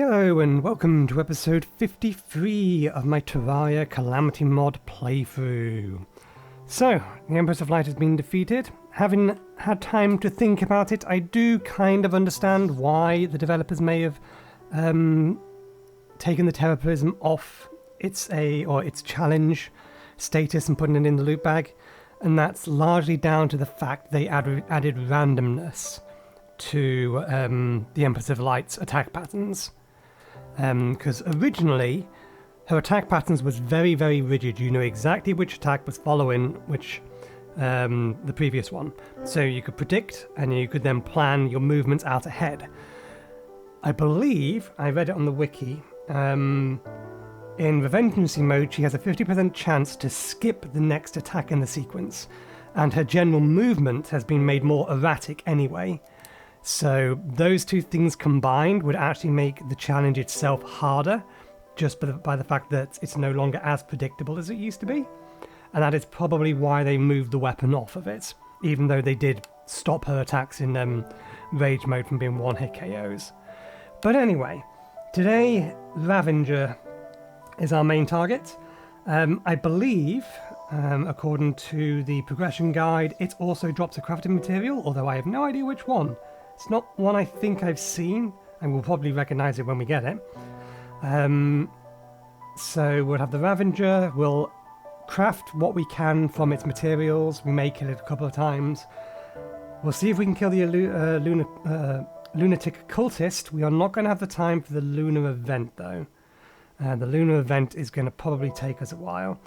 Hello and welcome to episode 53 of my Terraria Calamity mod playthrough. So, the Empress of Light has been defeated. Having had time to think about it, I do kind of understand why the developers may have taken the Terror Prism off its challenge status and putting it in the loot bag, and that's largely down to the fact they added randomness to the Empress of Light's attack patterns. Because originally her attack patterns was very, very rigid. You knew exactly which attack was following which the previous one. So you could predict and you could then plan your movements out ahead. I believe, I read it on the wiki, in Revengeancy mode she has a 50% chance to skip the next attack in the sequence, and her general movement has been made more erratic anyway. So those two things combined would actually make the challenge itself harder, just by the fact that it's no longer as predictable as it used to be. And that is probably why they moved the weapon off of it, even though they did stop her attacks in rage mode from being one-hit KOs. But anyway, today Ravager is our main target. I believe, according to the progression guide, it also drops a crafting material, although I have no idea which one. It's not one I think I've seen, and we'll probably recognise it when we get it. So we'll have the Ravager, we'll craft what we can from its materials, we may kill it a couple of times. We'll see if we can kill the Lunatic Cultist. We are not going to have the time for the lunar event though. The lunar event is going to probably take us a while,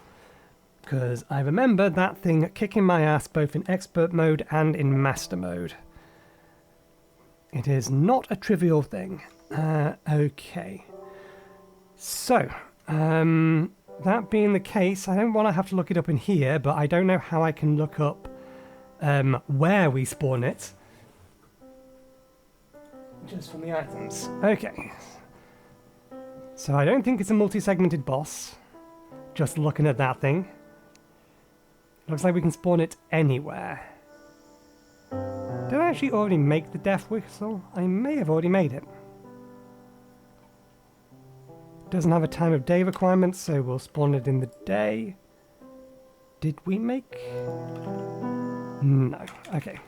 because I remember that thing kicking my ass both in expert mode and in master mode. It is not a trivial thing. Okay. So, that being the case, I don't want to have to look it up in here, but I don't know how I can look up where we spawn it. Just from the items. Okay. So I don't think it's a multi-segmented boss. Just looking at that thing. Looks like we can spawn it anywhere. Did I actually already make the death whistle? I may have already made it. Doesn't have a time of day requirement, so we'll spawn it in the day. Did we make? No. Okay.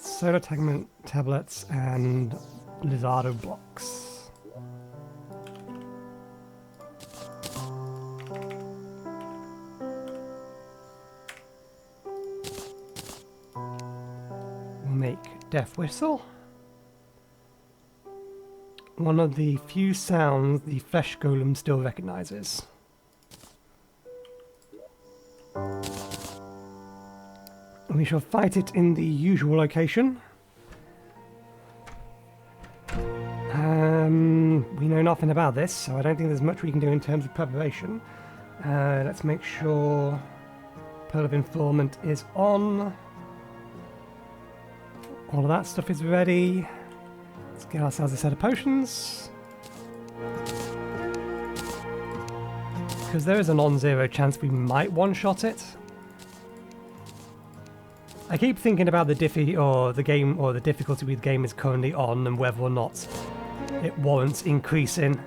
Solar tablets and Lizardo blocks. Make death whistle. One of the few sounds the flesh golem still recognizes. We shall fight it in the usual location. We know nothing about this, so I don't think there's much we can do in terms of preparation. Let's make sure Pearl of Informant is on. All of that stuff is ready. Let's get ourselves a set of potions. Because there is a non-zero chance we might one-shot it. I keep thinking about the difficulty the game is currently on and whether or not it warrants increasing.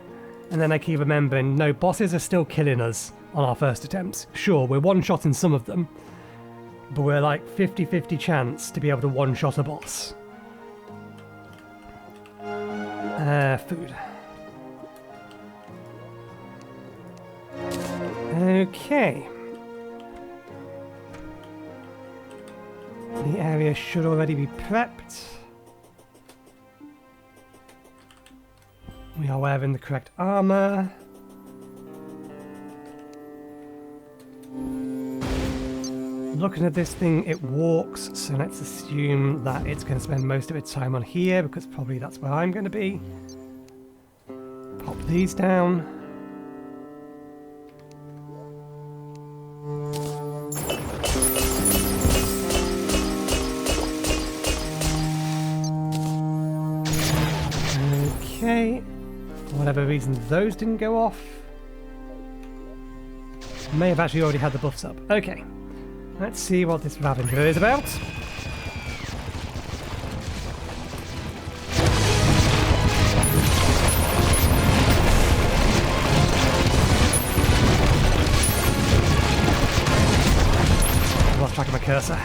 And then I keep remembering, no, bosses are still killing us on our first attempts. Sure, we're one-shotting some of them, but we're like 50-50 chance to be able to one-shot a boss. Food. Okay. The area should already be prepped. We are wearing the correct armor. Looking at this thing, it walks, so let's assume that it's going to spend most of its time on here, because probably that's where I'm going to be. Pop these down. Okay. For whatever reason, those didn't go off. May have actually already had the buffs up. Okay. Let's see what this Ravager is about. I lost track of my cursor.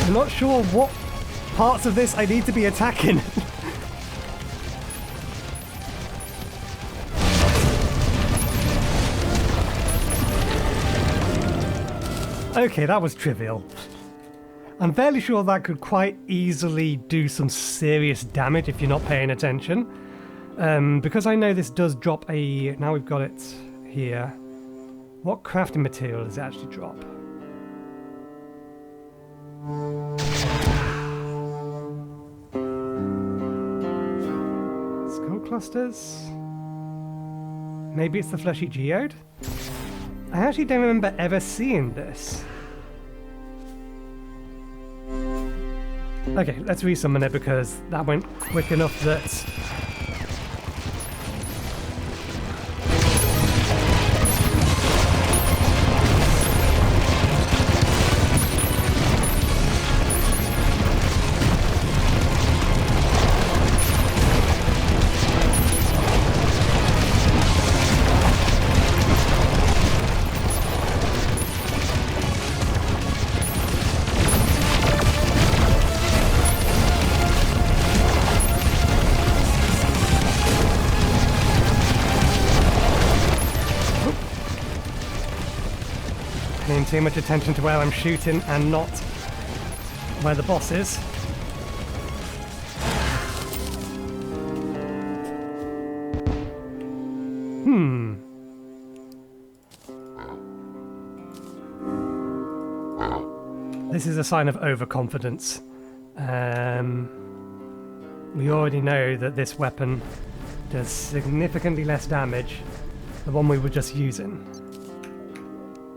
I'm not sure what parts of this I need to be attacking. Okay, that was trivial. I'm fairly sure that could quite easily do some serious damage if you're not paying attention. Because I know this does drop a... Now we've got it here. What crafting material does it actually drop? Skull clusters? Maybe it's the fleshy geode? I actually don't remember ever seeing this. Okay, let's resummon it because that went quick enough that... Paying too much attention to where I'm shooting and not where the boss is. This is a sign of overconfidence. We already know that this weapon does significantly less damage than the one we were just using.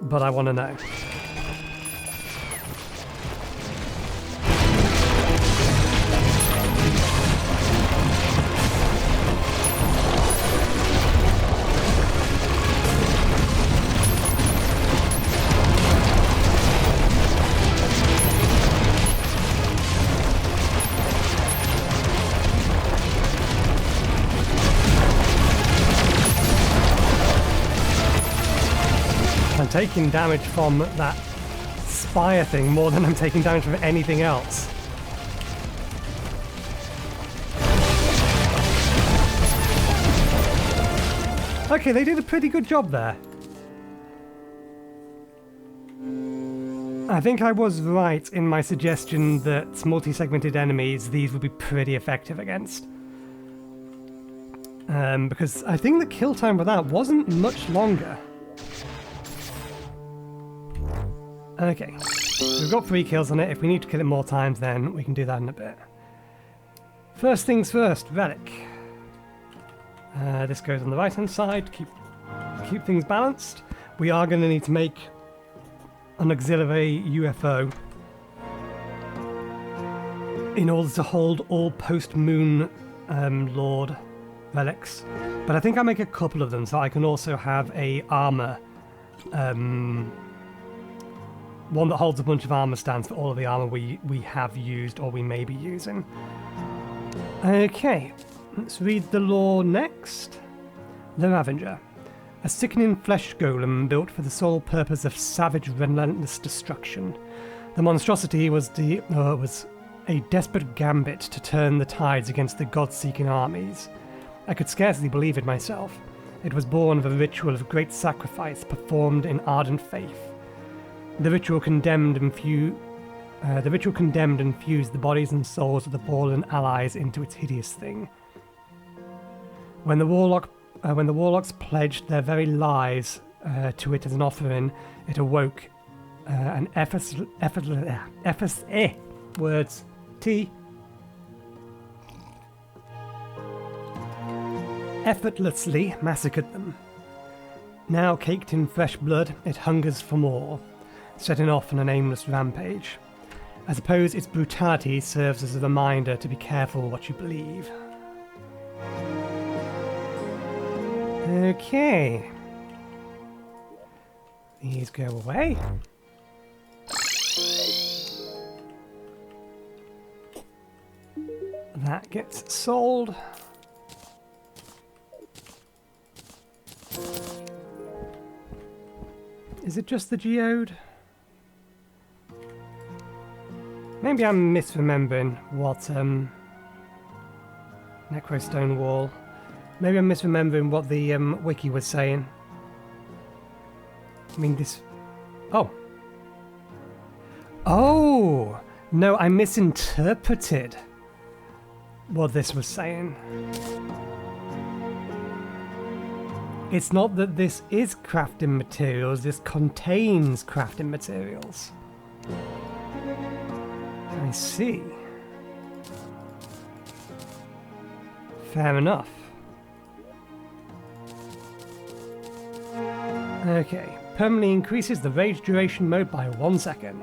But I want to know. I'm taking damage from that spire thing more than I'm taking damage from anything else. Okay, they did a pretty good job there. I think I was right in my suggestion that multi-segmented enemies, these would be pretty effective against. Because I think the kill time for that wasn't much longer. Okay, we've got 3 kills on it. If we need to kill it more times, then we can do that in a bit. First things first, relic. This goes on the right hand side, keep things balanced. We are going to need to make an auxiliary UFO in order to hold all post-moon Lord relics. But I think I'll make a couple of them so I can also have a armor one that holds a bunch of armor stands for all of the armor we have used or we may be using. Okay, let's read the lore next. The Ravager. A sickening flesh golem built for the sole purpose of savage, relentless destruction. The monstrosity was a desperate gambit to turn the tides against the god-seeking armies. I could scarcely believe it myself. It was born of a ritual of great sacrifice performed in ardent faith. The ritual condemned and fused the bodies and souls of the fallen allies into its hideous thing. When the warlocks pledged their very lives to it as an offering, it awoke an words effortlessly massacred them. Now caked in fresh blood, it hungers for more, setting off on an aimless rampage. I suppose its brutality serves as a reminder to be careful what you believe. Okay. These go away. That gets sold. Is it just the geode? Maybe I'm misremembering what Necrostone Wall. Maybe I'm misremembering what the wiki was saying. I mean this... Oh! Oh! No, I misinterpreted what this was saying. It's not that this is crafting materials, this contains crafting materials. I see. Fair enough. Okay. Permanently increases the rage duration mode by 1 second.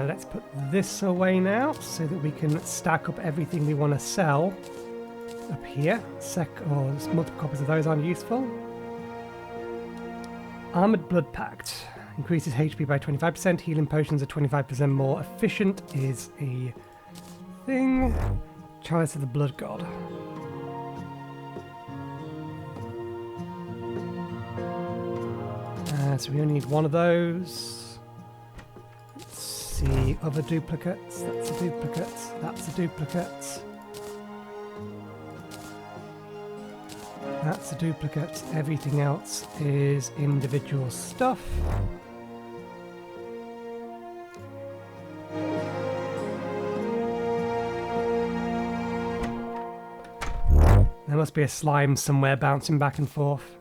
Let's put this away now so that we can stack up everything we want to sell up here. Multiple copies of those aren't useful. Armored Blood Pact increases HP by 25%. Healing potions are 25% more efficient is a thing. Chalice of the Blood God. So we only need one of those. Let's see, other duplicates. That's a duplicate. That's a duplicate. That's a duplicate. Everything else is individual stuff. There must be a slime somewhere bouncing back and forth.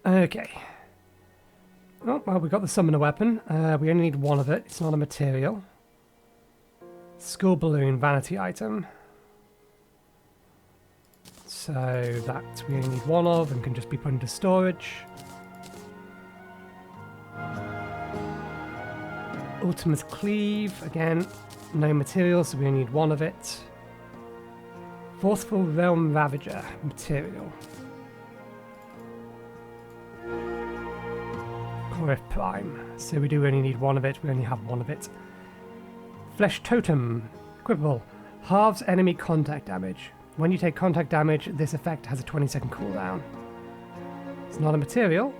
Okay. Oh, well, we got the summoner weapon. We only need one of it. It's not a material. Skull balloon, vanity item. So that we only need one of and can just be put into storage. Ultima's Cleave, again, no material, so we only need one of it. Forceful Realm Ravager, material. Ravager Prime, so we do only need one of it, we only have one of it. Flesh Totem, equipable, halves enemy contact damage. When you take contact damage, this effect has a 20-second cooldown. It's not a material.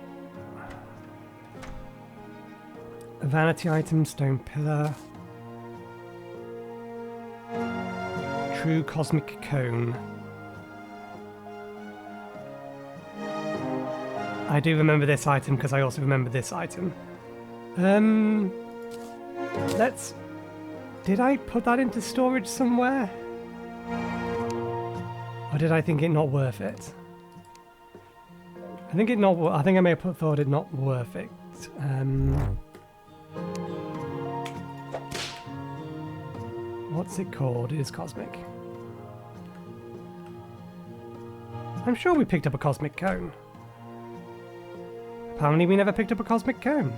A vanity item, Stone Pillar. True Cosmic Cone. I do remember this item because I also remember this item. Did I put that into storage somewhere? Or did I think it not worth it? I think I may have thought it not worth it. What's it called? It is Cosmic. I'm sure we picked up a Cosmic Cone. Apparently we never picked up a Cosmic Cone.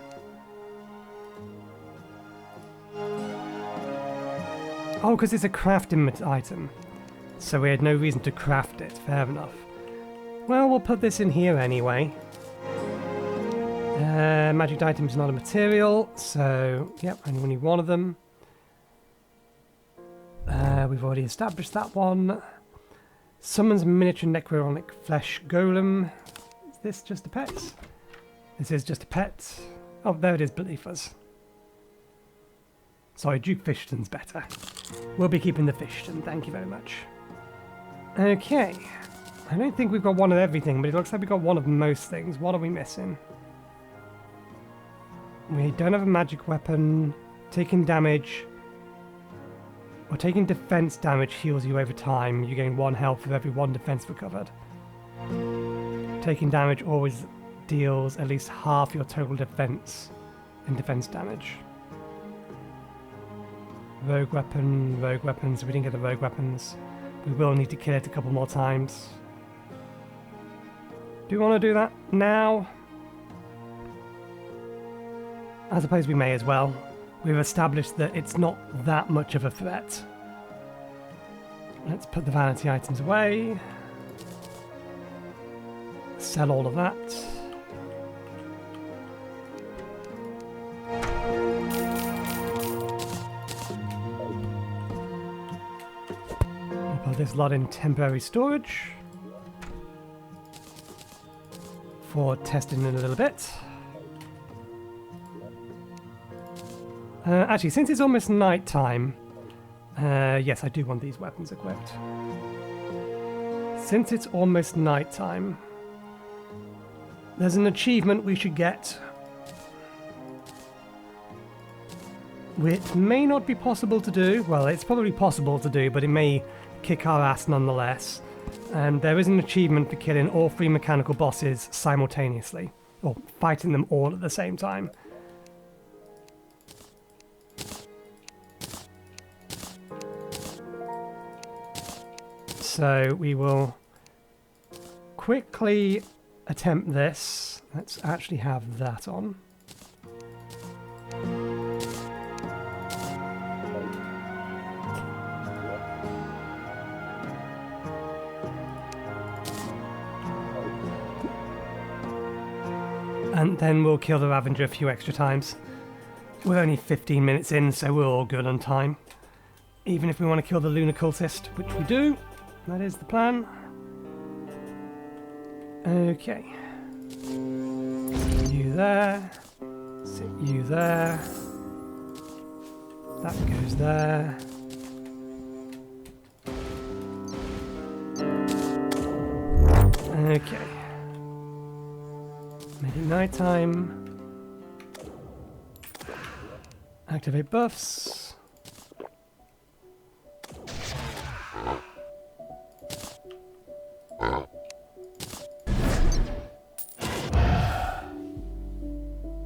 Oh, because it's a crafting item. So we had no reason to craft it. Fair enough. Well, we'll put this in here anyway. Magic item is not a material, so yep, I only need one of them. We've already established that one. Summons miniature necronic flesh golem. Is this just a pet? This is just a pet. Oh, there it is beneath us. Sorry, Duke Fishton's better. We'll be keeping the Fishton, thank you very much. Okay. I don't think we've got one of everything, but it looks like we've got one of most things. What are we missing? We don't have a magic weapon. Taking damage, or taking defense damage heals you over time. You gain 1 health for every 1 defense recovered. Taking damage always deals at least half your total defense and defense damage. Rogue weapons. We didn't get the rogue weapons. We will need to kill it a couple more times. Do we want to do that now? I suppose we may as well. We've established that it's not that much of a threat. Let's put the vanity items away. Sell all of that. We'll put this lot in temporary storage for testing in a little bit. Actually, since it's almost night time, yes, I do want these weapons equipped. Since it's almost night time, there's an achievement we should get, which may not be possible to do. Well, it's probably possible to do, but it may kick our ass nonetheless. And there is an achievement for killing all 3 mechanical bosses simultaneously, or fighting them all at the same time. So we will quickly attempt this. Let's actually have that on. And then we'll kill the Ravager a few extra times. We're only 15 minutes in, so we're all good on time. Even if we want to kill the Lunar Cultist, which we do. That is the plan. Okay. You there. Sit you there. That goes there. Okay. Make it nighttime. Activate buffs.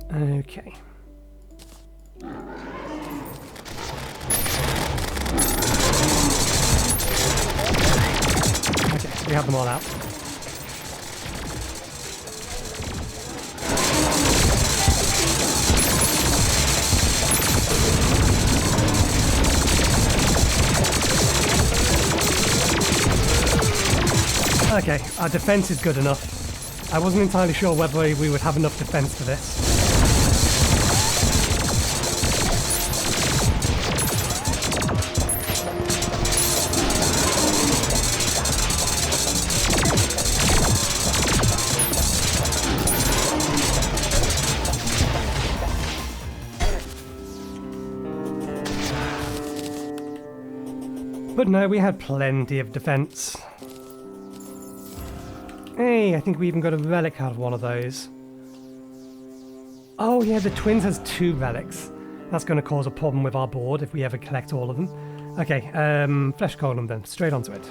Okay. Okay, we have them all out. Okay, our defense is good enough. I wasn't entirely sure whether we would have enough defense for this. But no, we had plenty of defense. Hey, I think we even got a relic out of one of those. Oh yeah, the Twins has 2 relics. That's going to cause a problem with our board if we ever collect all of them. Okay, Flesh Golem then, straight onto it.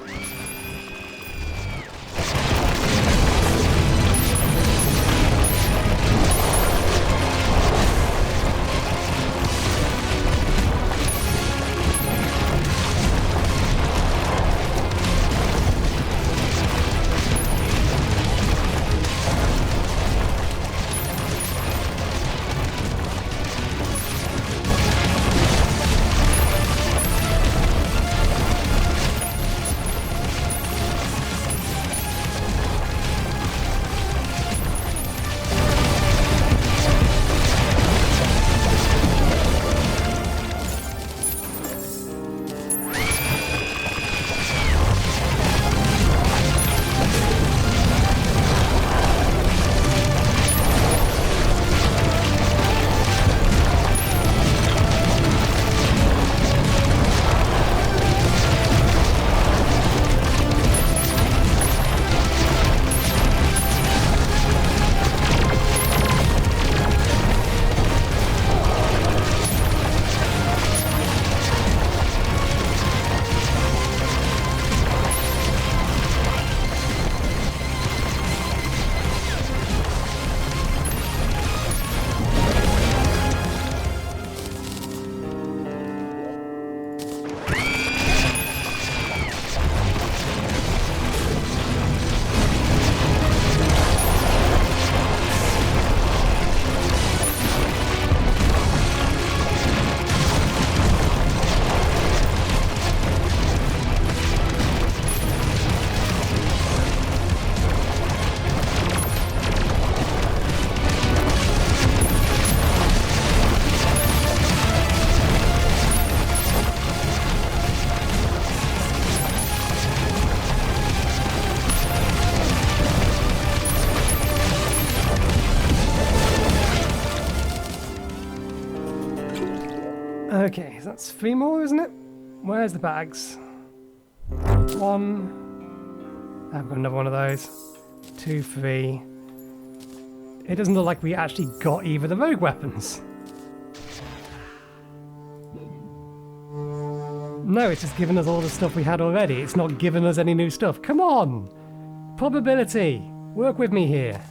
Okay, so that's 3 more, isn't it? Where's the bags? 1. I've got another one of those. 2, 3. It doesn't look like we actually got either of the rogue weapons. No, it's just given us all the stuff we had already. It's not given us any new stuff. Come on! Probability! Work with me here.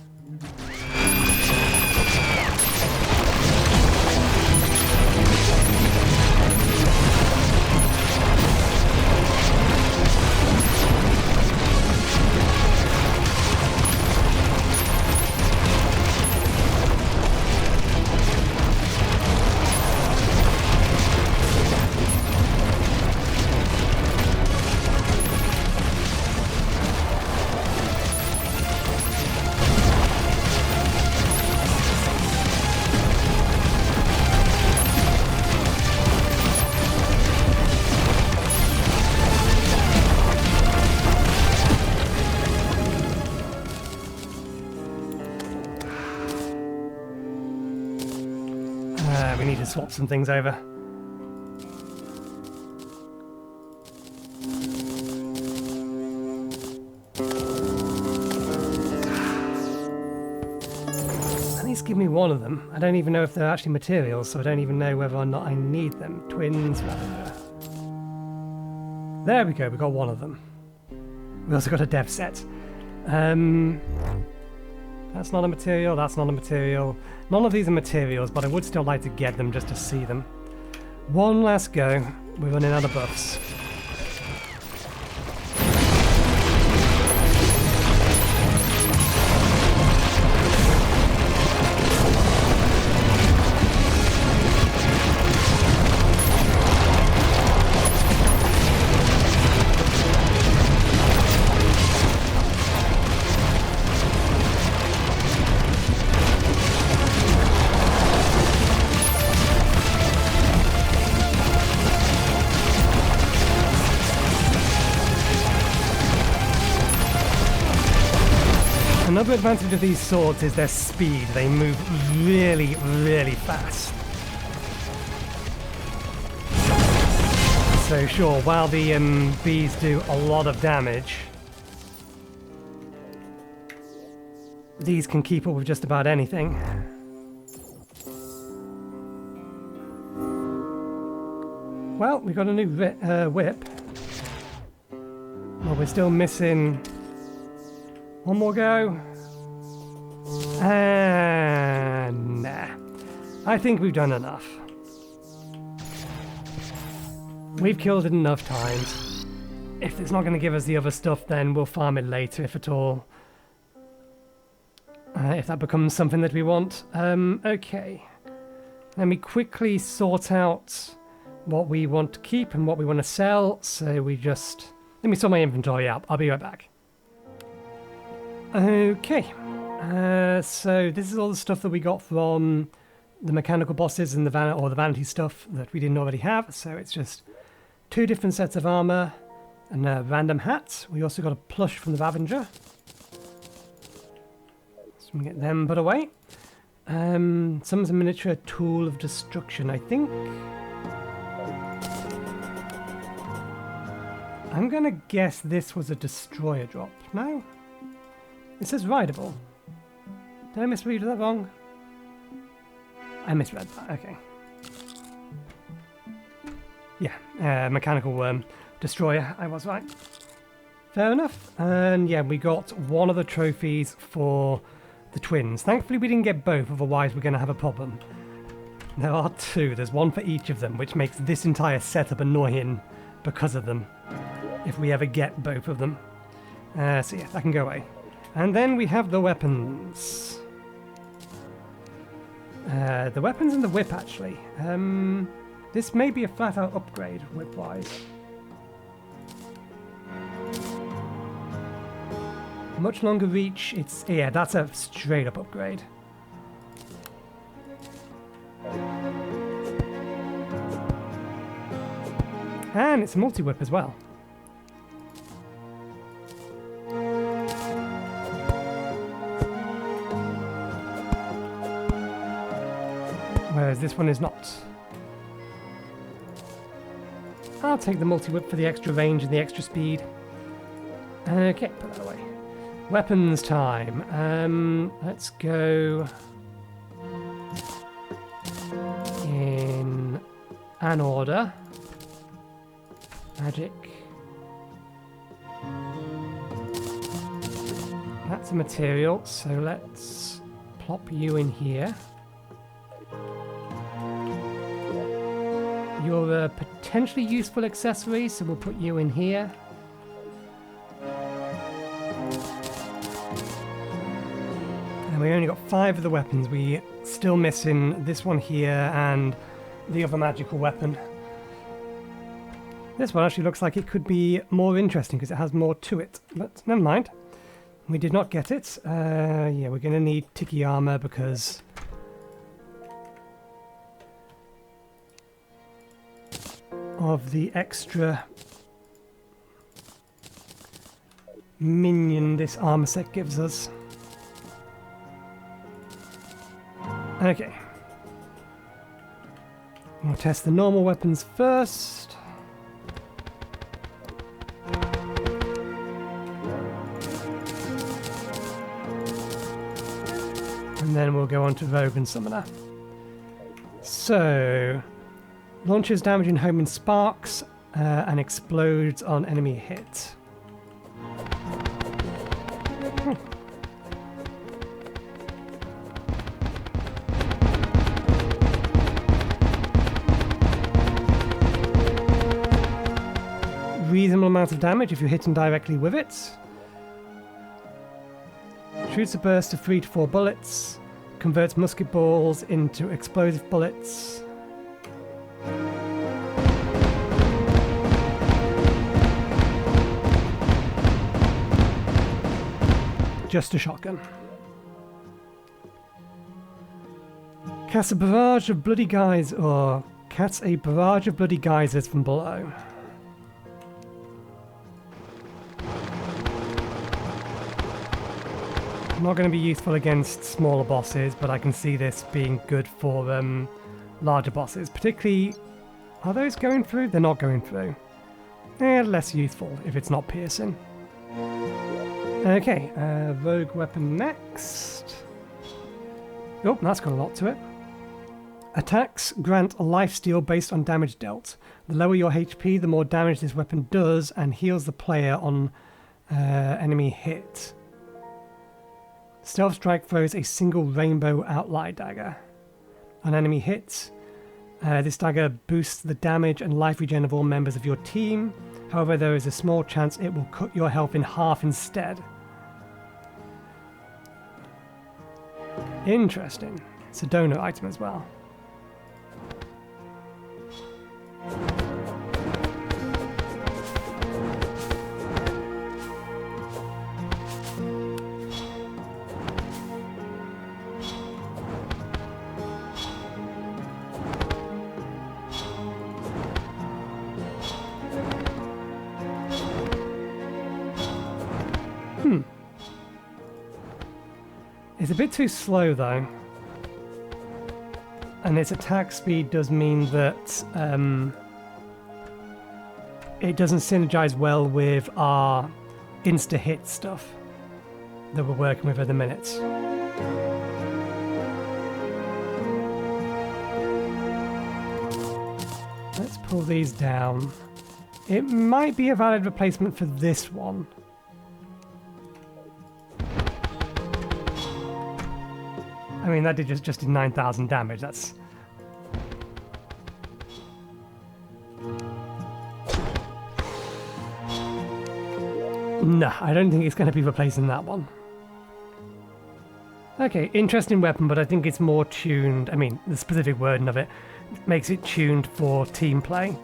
We need to swap some things over. At least give me one of them. I don't even know if they're actually materials, so I don't even know whether or not I need them. Twins, Ravager. There we go, we got one of them. We also got a dev set. That's not a material, that's not a material. None of these are materials, but I would still like to get them just to see them. One last go. We're running out of buffs. Another advantage of these swords is their speed. They move really, really fast. So sure, while the bees do a lot of damage, these can keep up with just about anything. Well, we got a new whip. Well, we're still missing one more go. And nah. I think we've done enough. We've killed it enough times. If it's not going to give us the other stuff, then we'll farm it later, if at all. If that becomes something that we want. Okay. Let me quickly sort out what we want to keep and what we want to sell. So we just... Let me sort my inventory out. I'll be right back. Okay. So this is all the stuff that we got from the mechanical bosses and the vanity stuff that we didn't already have. So it's just 2 different sets of armor and a random hat. We also got a plush from the Ravager. So we can get them put away. Someone's a miniature tool of destruction, I think. I'm gonna guess this was a destroyer drop. No? It says rideable. Did I misread that wrong? I misread that, okay. Yeah, mechanical worm destroyer, I was right. Fair enough. And yeah, we got one of the trophies for the twins. Thankfully we didn't get both, otherwise we're going to have a problem. There are 2, there's one for each of them, which makes this entire setup annoying because of them, if we ever get both of them. So yeah, that can go away. And then we have the weapons. The weapons and the whip, actually. This may be a flat-out upgrade, whip-wise. Much longer reach. It's... yeah, that's a straight-up upgrade. And it's a multi-whip as well. Whereas this one is not. I'll take the multi-whip for the extra range and the extra speed. Okay, put that away. Weapons time. Let's go in an order. Magic. That's a material, so let's plop you in here. You're a potentially useful accessory, so we'll put you in here. And we only got 5 of the weapons. We still missing this one here and the other magical weapon. This one actually looks like it could be more interesting because it has more to it, but never mind. We did not get it. Yeah, we're going to need Tiki armor because of the extra minion this armor set gives us. Okay. We'll test the normal weapons first. And then we'll go on to Rogue and Summoner. So, launches damage in homing sparks and explodes on enemy hit. Reasonable amount of damage if you're hitting directly with it. Shoots a burst of 3 to 4 bullets. Converts musket balls into explosive bullets. Just a shotgun. Casts a barrage of bloody guys, or casts a barrage of bloody geysers from below. Not going to be useful against smaller bosses, but I can see this being good for larger bosses. Particularly, are those going through? They're not going through. Less useful if it's not piercing. Okay, rogue weapon next. Oh, that's got a lot to it. Attacks grant a lifesteal based on damage dealt. The lower your HP, the more damage this weapon does, and heals the player on enemy hit. Stealth Strike throws a single rainbow outline dagger. On enemy hits, this dagger boosts the damage and life regen of all members of your team. However, there is a small chance it will cut your health in half instead. Interesting. It's a donor item as well. It's a bit too slow though, and its attack speed does mean that it doesn't synergize well with our insta-hit stuff that we're working with at the minute. Let's pull these down. It might be a valid replacement for this one. I mean, that did just did 9,000 damage. That's... No, I don't think it's going to be replacing that one. Okay, interesting weapon, but I think it's more tuned. I mean, the specific wording of it makes it tuned for team play.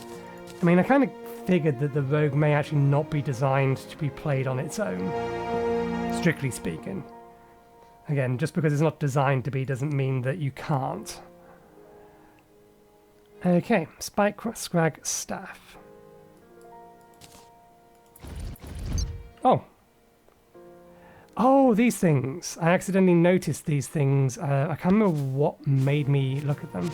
I mean, I kind of figured that the Rogue may actually not be designed to be played on its own, strictly speaking. Again, just because it's not designed to be doesn't mean that you can't. Okay, Spike Scrag Staff. Oh. Oh, these things. I accidentally noticed these things. I can't remember what made me look at them.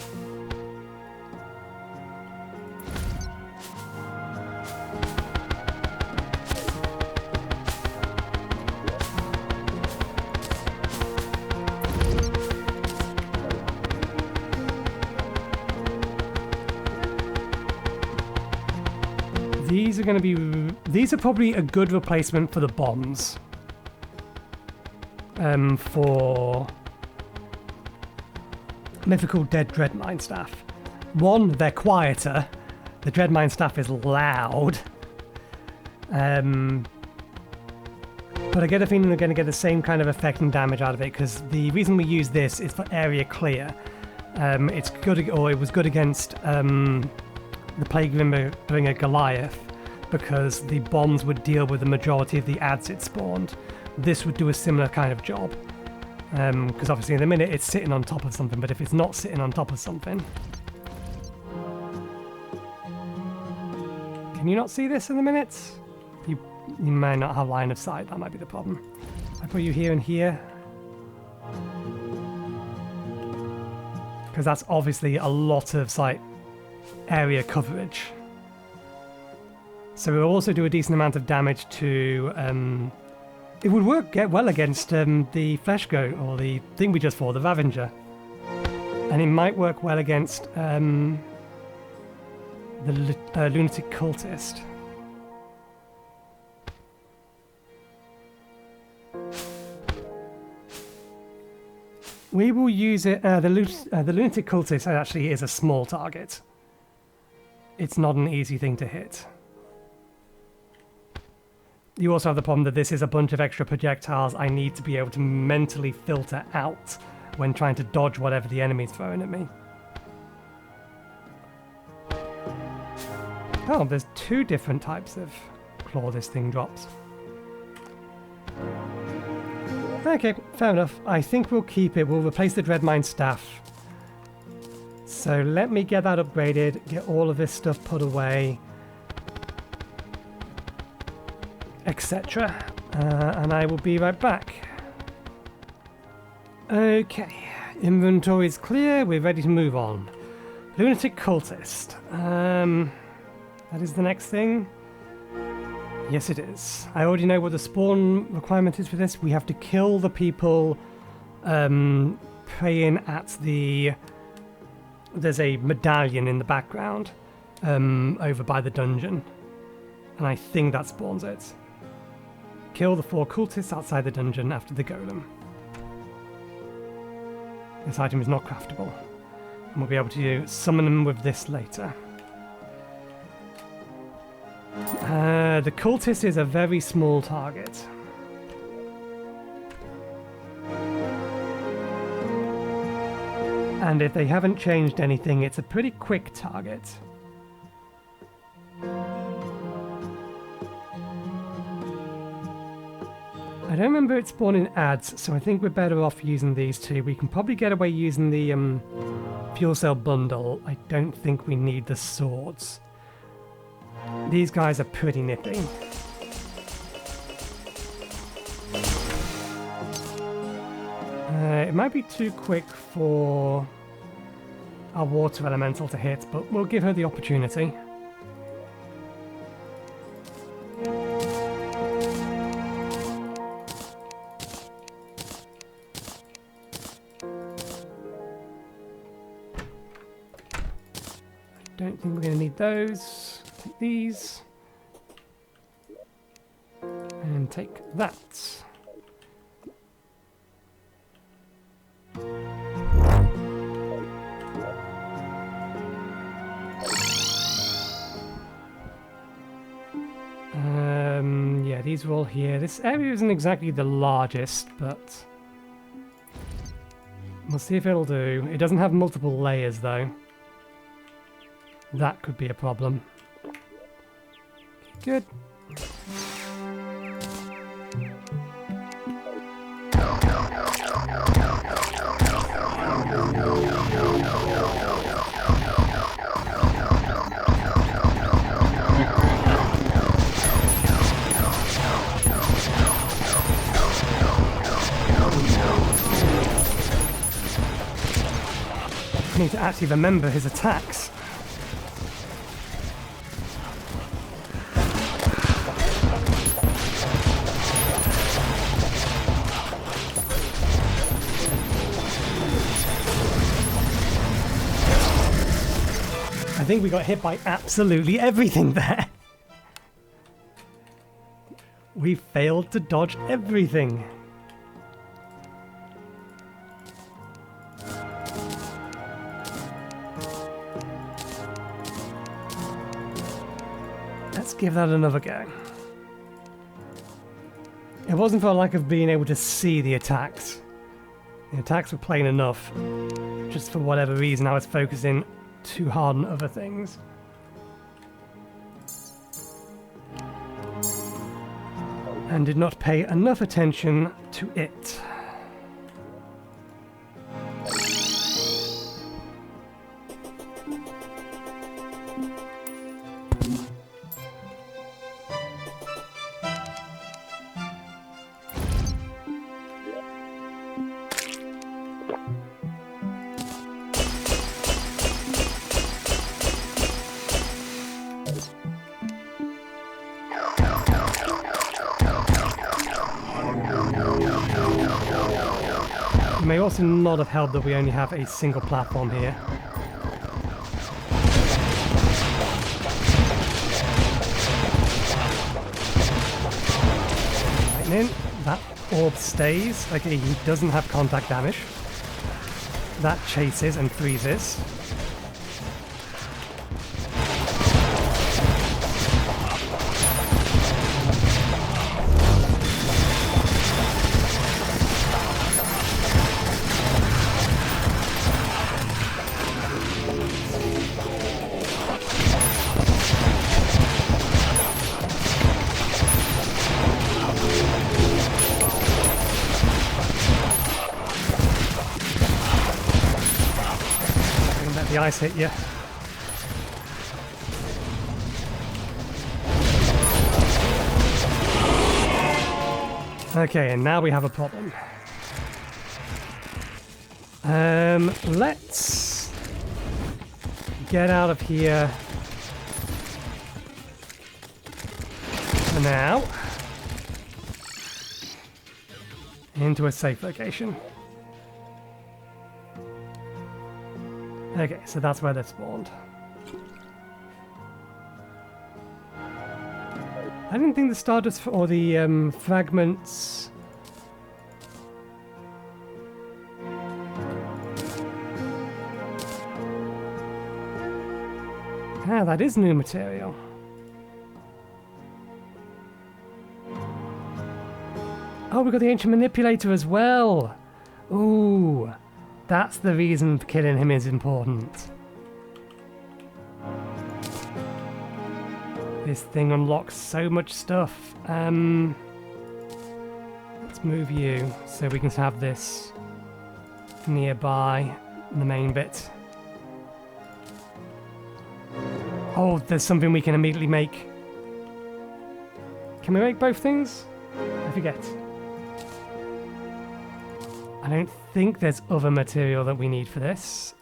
These are going to be... These are probably a good replacement for the bombs. For Mythical Dead Dreadmine Staff. One, they're quieter. The Dreadmine Staff is loud. But I get a feeling we're going to get the same kind of effect and damage out of it, because the reason we use this is for area clear. It's good, or it was good against the Plague-Bringer Goliath, because the bombs would deal with the majority of the ads it spawned. This would do a similar kind of job. Because obviously in a minute it's sitting on top of something, but if it's not sitting on top of something... Can you not see this in the minutes? You may not have line of sight, that might be the problem. I put you here and here. Because that's obviously a lot of area coverage. So we'll also do a decent amount of damage to... it would get well against the Flesh Goat, or the thing we just fought, the Ravager. And it might work well against the Lunatic Cultist. We will use it... the Lunatic Cultist actually is a small target. It's not an easy thing to hit. You also have the problem that this is a bunch of extra projectiles I need to be able to mentally filter out when trying to dodge whatever the enemy's throwing at me. Oh, there's two different types of claw this thing drops. Okay, fair enough. I think we'll keep it. We'll replace the Dreadmine Staff. So let me get that upgraded, get all of this stuff put away, etc. And I will be right back. Okay, inventory's clear, we're ready to move on. Lunatic Cultist. That is the next thing. Yes, it is. I already know what the spawn requirement is for this. We have to kill the people praying at the... There's a medallion in the background over by the dungeon. And I think that spawns it. Kill the 4 cultists outside the dungeon after the golem. This item is not craftable. And we'll be able to summon them with this later. The cultist is a very small target. And if they haven't changed anything, it's a pretty quick target. I don't remember it spawning ads, so I think we're better off using these two. We can probably get away using the fuel cell bundle. I don't think we need the swords. These guys are pretty nippy. It might be too quick for our water elemental to hit, but we'll give her the opportunity. I don't think we're going to need those. Take these. And take that. Yeah, these are all here. This area isn't exactly the largest, but we'll see if it'll do. It doesn't have multiple layers, though. That could be a problem. Good. I need to actually remember his attacks. I think we got hit by absolutely everything there. We failed to dodge everything. Let's give that another go. It wasn't for a lack of being able to see the attacks. The attacks were plain enough. Just for whatever reason I was focusing too hard on other things. And did not pay enough attention to it. It may also not have helped that we only have a single platform here. Lightning. That orb stays. Okay, he doesn't have contact damage. That chases and freezes. The ice hit you. Okay, and now we have a problem. Let's get out of here for now. Into a safe location. Okay, so that's where they spawned. I didn't think the Stardust or the fragments... Ah, that is new material. Oh, we got the Ancient Manipulator as well! Ooh! That's the reason killing him is important. This thing unlocks so much stuff. Let's move you so we can have this nearby in the main bit. Oh, there's something we can immediately make. Can we make both things? I forget. I don't think there's other material that we need for this.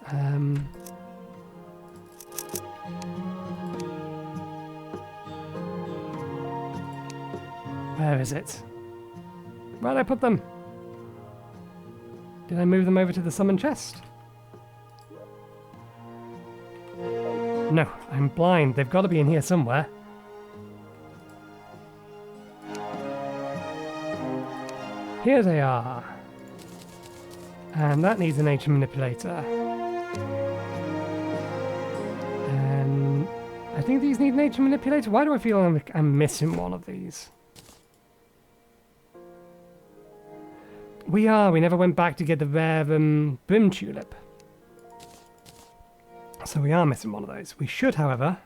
Where is it? Where did I put them? Did I move them over to the summon chest? No, I'm blind. They've got to be in here somewhere. Here they are. And that needs an Ancient Manipulator. And I think these need an Ancient Manipulator. Why do I feel I'm missing one of these? We never went back to get the rare Brim Tulip. So we are missing one of those. We should, however...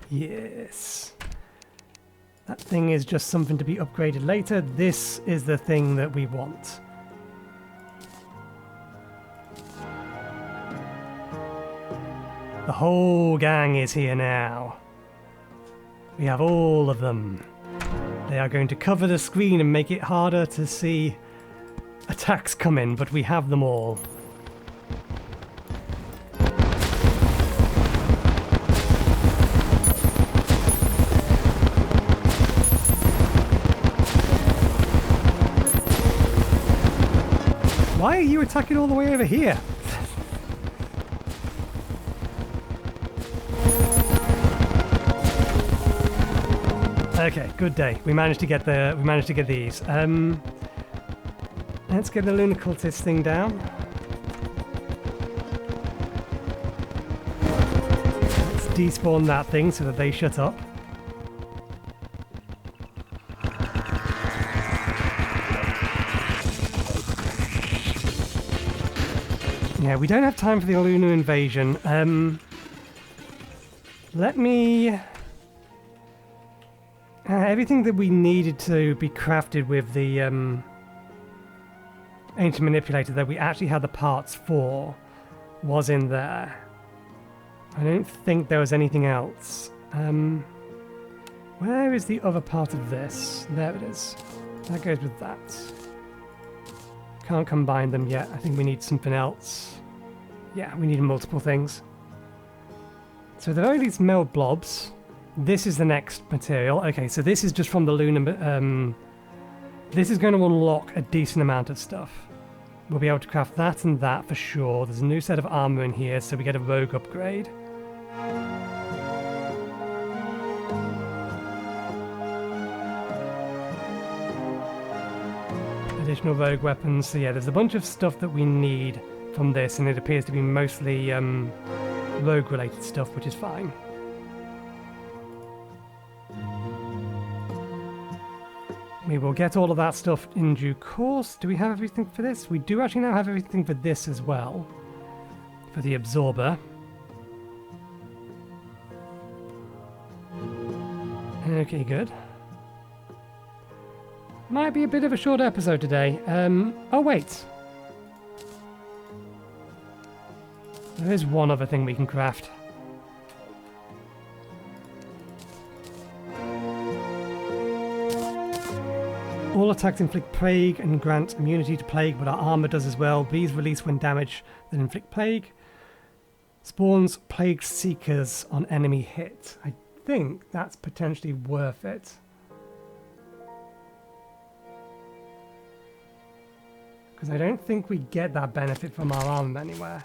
Yes. That thing is just something to be upgraded later. This is the thing that we want. The whole gang is here now. We have all of them. They are going to cover the screen and make it harder to see attacks coming, but we have them all. Why are you attacking all the way over here? Okay, good day. We managed to get these. Let's get the Lunatic Cultist thing down. Let's despawn that thing so that they shut up. Yeah, we don't have time for the lunar invasion. Let me... everything that we needed to be crafted with the ancient manipulator that we actually had the parts for was in there. I don't think there was anything else. Where is the other part of this? There it is. That goes with that. Can't combine them yet. I think we need something else. Yeah, we need multiple things. So there are these meld blobs. This is the next material. Okay, so this is just from the lunar... this is going to unlock a decent amount of stuff. We'll be able to craft that and that for sure. There's a new set of armor in here, so we get a rogue upgrade. Additional rogue weapons. So yeah, there's a bunch of stuff that we need from this, and it appears to be mostly rogue-related stuff, which is fine. We will get all of that stuff in due course. Do we have everything for this? We do actually now have everything for this as well. For the absorber. Okay, good. Might be a bit of a short episode today. Oh wait. There is one other thing we can craft. All attacks inflict plague and grant immunity to plague, but our armor does as well. These release when damaged that inflict plague. Spawns plague seekers on enemy hit. I think that's potentially worth it. Because I don't think we get that benefit from our armor anywhere.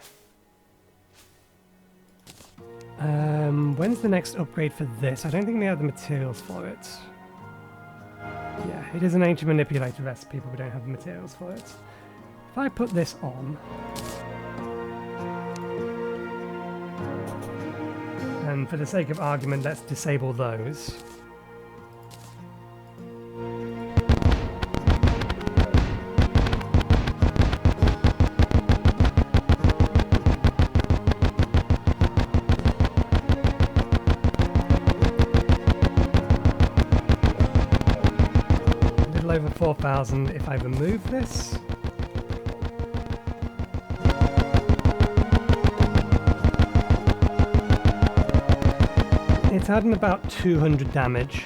When's the next upgrade for this? I don't think we have the materials for it. Yeah, it is an ancient manipulator recipe, but we don't have the materials for it. If I put this on... and for the sake of argument, let's disable those. Over 4,000 if I remove this. It's adding about 200 damage.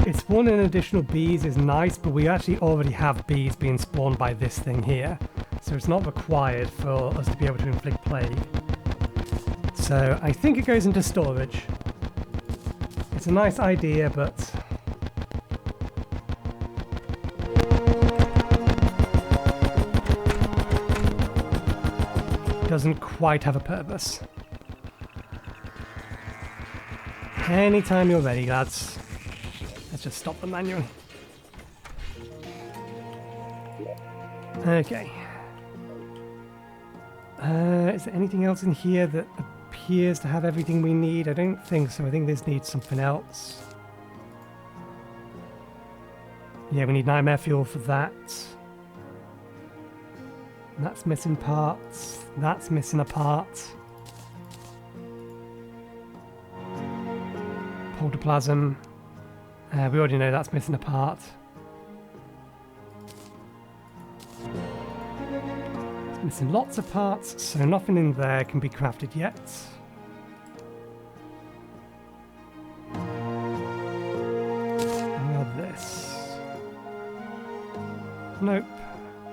It's spawning additional bees is nice, but we actually already have bees being spawned by this thing here. So it's not required for us to be able to inflict plague. So I think it goes into storage. It's a nice idea, but... doesn't quite have a purpose. Anytime you're ready, lads. Let's just stop the manual. Okay. Is there anything else in here that appears to have everything we need? I don't think so. I think this needs something else. Yeah, we need nightmare fuel for that. That's missing parts. That's missing a part. Protoplasm. We already know that's missing a part. Missing lots of parts, so nothing in there can be crafted yet. Now this. Nope.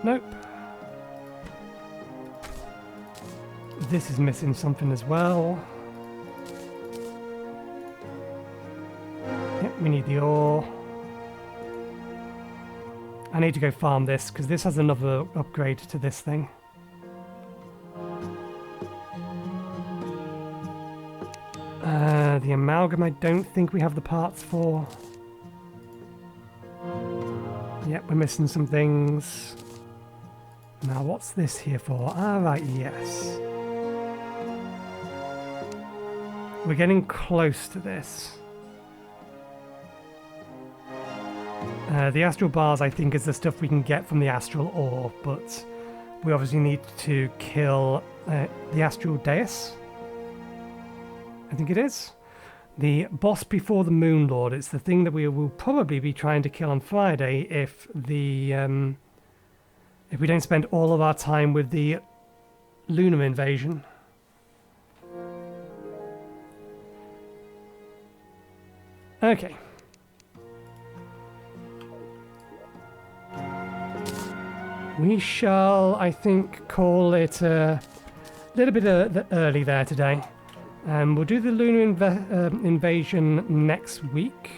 Nope. This is missing something as well. Yep, we need the ore. I need to go farm this, because this has another upgrade to this thing. The amalgam I don't think we have the parts for. Yep, we're missing some things. Now what's this here for? Ah, right, yes. We're getting close to this. The astral bars, I think, is the stuff we can get from the astral ore, but we obviously need to kill the astral deus. I think it is. The boss before the Moon Lord. It's the thing that we will probably be trying to kill on Friday if we don't spend all of our time with the lunar invasion. Okay. We shall, I think, call it a little bit early there today. We'll do the lunar invasion next week.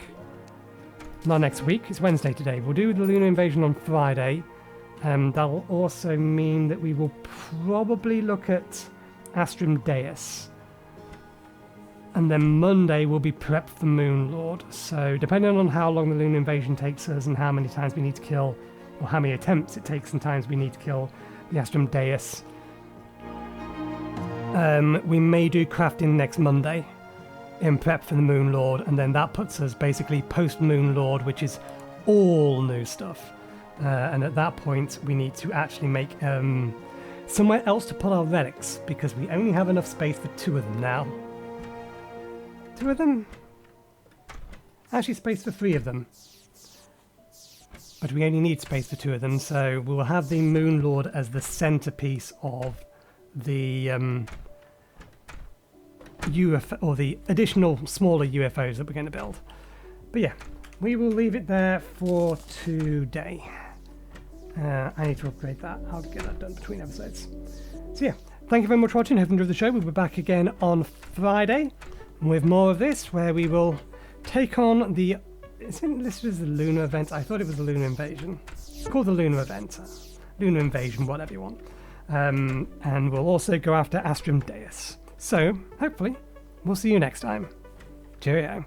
Not next week, it's Wednesday today. We'll do the lunar invasion on Friday. That will also mean that we will probably look at Astrum Deus. And then Monday will be prep for Moon Lord. So depending on how long the lunar invasion takes us and how many times we need to kill, or how many attempts it takes and times we need to kill the Astrum Deus, we may do crafting next Monday in prep for the Moon Lord, and then that puts us basically post Moon Lord, which is all new stuff. And at that point we need to actually make somewhere else to put our relics, because we only have enough space for 2 of them now. 2 of them? Actually space for 3 of them. But we only need space for 2 of them, so we'll have the Moon Lord as the centerpiece of the UFO, or the additional smaller UFOs that we're going to build. But yeah, we will leave it there for today. I need to upgrade that. I'll get that done between episodes. So yeah, thank you very much for watching. Hope you enjoyed the show. We'll be back again on Friday with more of this, where we will take on the... Is it listed as the lunar event? I thought it was the lunar invasion. It's called the lunar event. Lunar invasion, whatever you want. And we'll also go after Astrum Deus. So, hopefully, we'll see you next time. Cheerio.